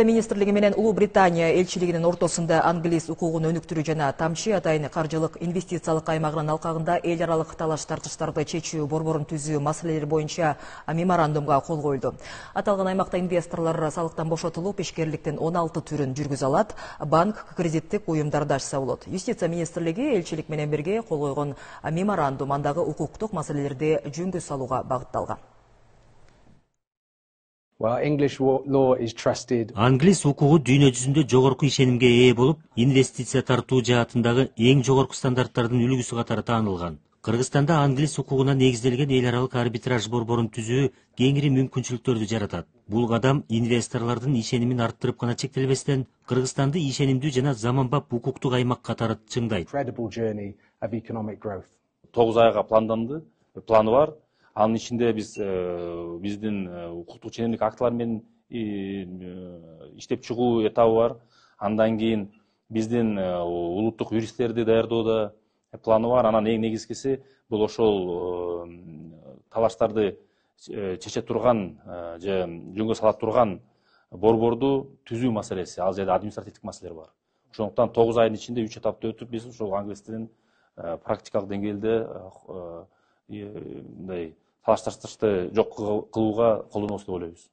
Министрлиги менен Улуу Британия элчилигинин ортосунда англис укугун өнүктүрүү жана тамчы атайын каржылык инвестициялык аймагынын алкагында эл аралык талаш тартыштарды чечүү борборун түзүү маселелери боюнча меморандумга кол коюлду. Аталган аймакта инвесторлор салыктан бошотулуп, ишкерликтин 16 түрүн жүргүзө алат, банк, кредиттик уюмдарды ачса болот. Юстиция министрлиги элчилик менен бирге кол койгон меморандум андагы укуктук маселелерди жөнгө салууга багытталган. Англис укугу дүйнө жүзүндө жогорку ишенимге ээ болуп, инвестиция тартуу жаатындагы эң жогорку стандарттардын үлгүсү катары таанылган. Кыргызстанда англис укугуна негизделген эл аралык арбитраж борборун түзүү кеңири мүмкүнчүлүктөрдү жаратат. Бул кадам инвесторлордун ишенимин арттырып гана чектелбестен, Кыргызстанды ишенимдүү жана заманбап укуктук аймак катары чыңдайт. 9 айга планданды, планы бар. Анын ичинде биздин укуктук ченемдик актылар менен иштеп чыгуу этабы бар. Андан кийин биздин улуттук юристтерди даярдоодо планы бар. Анан эң негизгиси бул ошол талаштарды чече турган же жөнгө сала турган борборду түзүү маселеси. Ал жерде административдик маселелер бар. Ошондуктан 9 айдын ичинде 3 этапты өтүп, биз ошол англис тилин практикалык деңгээлде талаш тартышты жок кылууга колдонобуз деп ойлойбуз.